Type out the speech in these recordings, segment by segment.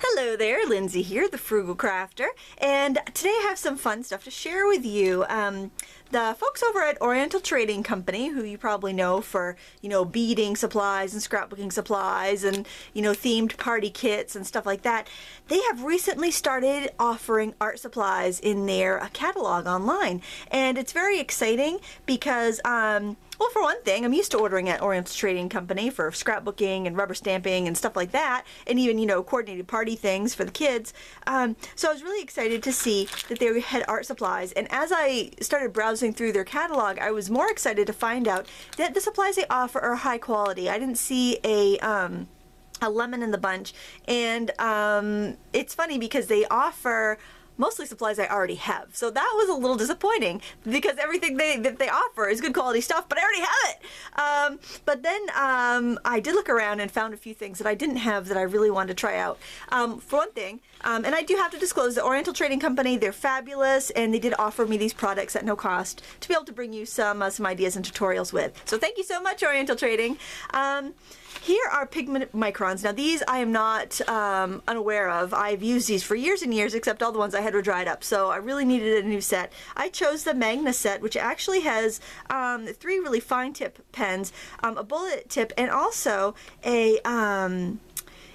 Hello there, Lindsay here, the Frugal Crafter, and today I have some fun stuff to share with you. The folks over at Oriental Trading Company, who you probably know for, beading supplies and scrapbooking supplies and, themed party kits and stuff like that, they have recently started offering art supplies in their catalog online. And it's very exciting because, well, for one thing, I'm used to ordering at Oriental Trading Company for scrapbooking and rubber stamping and stuff like that, and even, coordinated party things for the kids. So I was really excited to see that they had art supplies, and as I started browsing through their catalog, I was more excited to find out that the supplies they offer are high quality. I didn't see a lemon in the bunch, and it's funny because they offer mostly supplies I already have. So that was a little disappointing because everything that they offer is good quality stuff, but I already have it. But then I did look around and found a few things that I didn't have that I really wanted to try out. For one thing, and I do have to disclose the Oriental Trading Company, they're fabulous, and they did offer me these products at no cost to be able to bring you some ideas and tutorials with. So thank you so much, Oriental Trading. Here are Pigment Microns. Now these I am not unaware of. I've used these for years and years, except all the ones I had were dried up, so I really needed a new set. I chose the Magna set, which actually has 3 really fine tip pens, a bullet tip, and also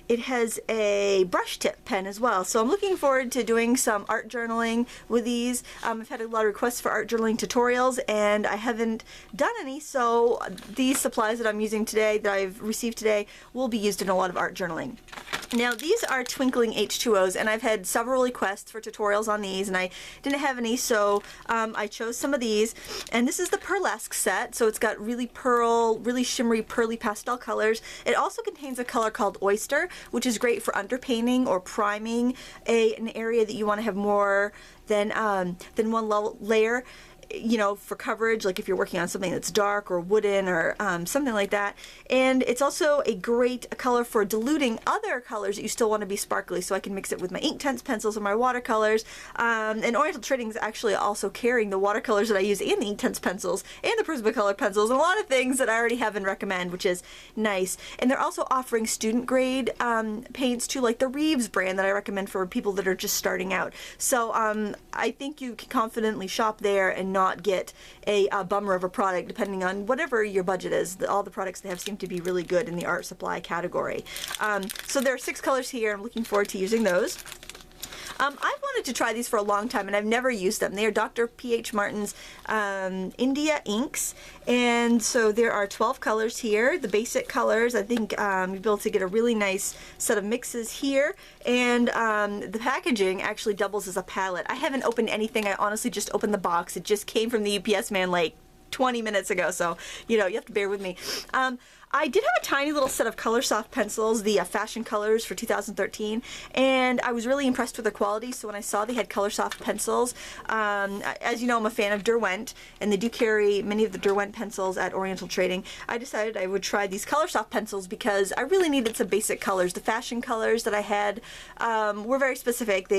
it has a brush tip pen as well. So I'm looking forward to doing some art journaling with these. I've had a lot of requests for art journaling tutorials and I haven't done any, so these supplies that I'm using today, that I've received today, will be used in a lot of art journaling. Now these are Twinkling H2os, and I've had several requests for tutorials on these, and I didn't have any, so I chose some of these. And this is the Pearlesque set, so it's got really shimmery, pearly pastel colors. It also contains a color called Oyster, which is great for underpainting or priming an area that you want to have more than one layer, for coverage, like if you're working on something that's dark or wooden or something like that. And it's also a great color for diluting other colors that you still want to be sparkly, so I can mix it with my Inktense pencils or my watercolors. And Oriental Trading is actually also carrying the watercolors that I use and the Inktense pencils and the Prismacolor pencils and a lot of things that I already have and recommend, which is nice. And they're also offering student grade paints too, like the Reeves brand that I recommend for people that are just starting out. So I think you can confidently shop there and not get a bummer of a product, depending on whatever your budget is. All the products they have seem to be really good in the art supply category. So there are 6 colors here. I'm looking forward to using those. I've wanted to try these for a long time and I've never used them. They are Dr. P.H. Martin's India inks, and so there are 12 colors here. The basic colors, I think you'll be able to get a really nice set of mixes here, and the packaging actually doubles as a palette. I haven't opened anything. I honestly just opened the box. It just came from the UPS man like 20 minutes ago, so you have to bear with me. I did have a tiny little set of Color Soft pencils, the Fashion Colors for 2013, and I was really impressed with the quality. So when I saw they had Color Soft pencils, as you know, I'm a fan of Derwent, and they do carry many of the Derwent pencils at Oriental Trading. I decided I would try these Color Soft pencils because I really needed some basic colors. The Fashion Colors that I had were very specific,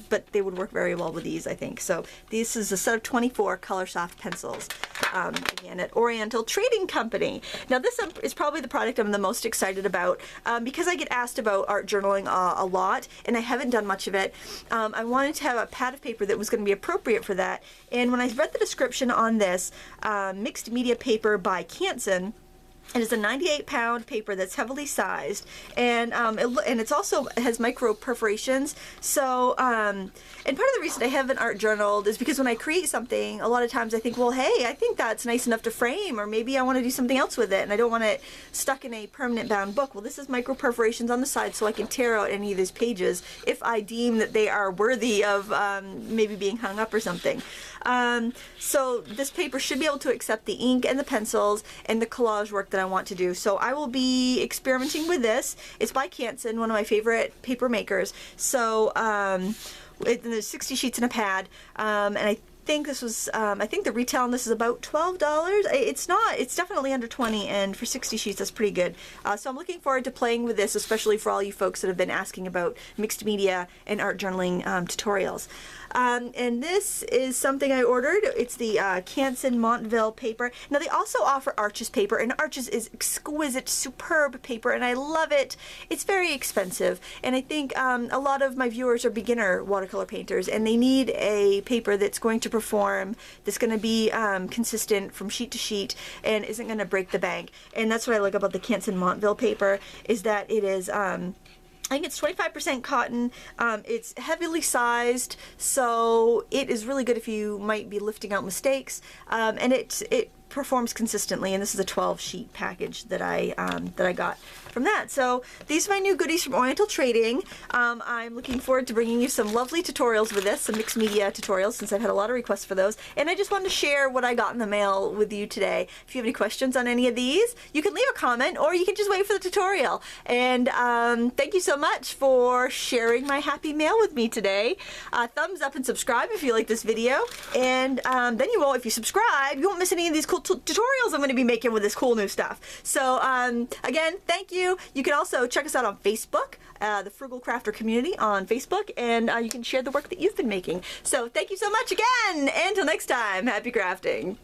but they would work very well with these, I think. So this is a set of 24 Color Soft pencils, again at Oriental Trading Company. Now this is probably the product I'm the most excited about because I get asked about art journaling a lot, and I haven't done much of it. I wanted to have a pad of paper that was going to be appropriate for that, and when I read the description on this, mixed media paper by Canson, it is a 98-pound paper that's heavily sized, and it's also has micro perforations. So, and part of the reason I haven't art journaled is because when I create something, a lot of times I think, well, hey, I think that's nice enough to frame, or maybe I want to do something else with it, and I don't want it stuck in a permanent bound book. Well, this is micro perforations on the side, so I can tear out any of these pages if I deem that they are worthy of maybe being hung up or something. So this paper should be able to accept the ink and the pencils and the collage work that I want to do. So I will be experimenting with this. It's by Canson, one of my favorite paper makers. So there's 60 sheets in a pad, and I think this was, I think the retail on this is about $12. It's not, it's definitely under 20, and for 60 sheets, that's pretty good. So I'm looking forward to playing with this, especially for all you folks that have been asking about mixed media and art journaling tutorials. And this is something I ordered. It's the Canson Montval paper. Now they also offer Arches paper, and Arches is exquisite, superb paper, and I love it. It's very expensive, and I think a lot of my viewers are beginner watercolor painters, and they need a paper that's going to perform, that's going to be consistent from sheet to sheet, and isn't going to break the bank. And that's what I like about the Canson Montval paper, is that it is I think it's 25% cotton. It's heavily sized, so it is really good if you might be lifting out mistakes. And it performs consistently. And this is a 12 sheet package that I got from that. So these are my new goodies from Oriental Trading. I'm looking forward to bringing you some lovely tutorials with this, some mixed media tutorials, since I've had a lot of requests for those. And I just wanted to share what I got in the mail with you today. If you have any questions on any of these, you can leave a comment, or you can just wait for the tutorial. And thank you so much for sharing my happy mail with me today. Thumbs up and subscribe if you like this video. And then you won't, if you subscribe, you won't miss any of these cool tutorials I'm going to be making with this cool new stuff. So again, thank you. You can also check us out on Facebook, the Frugal Crafter community on Facebook, and you can share the work that you've been making. So thank you so much again, and until next time, happy crafting.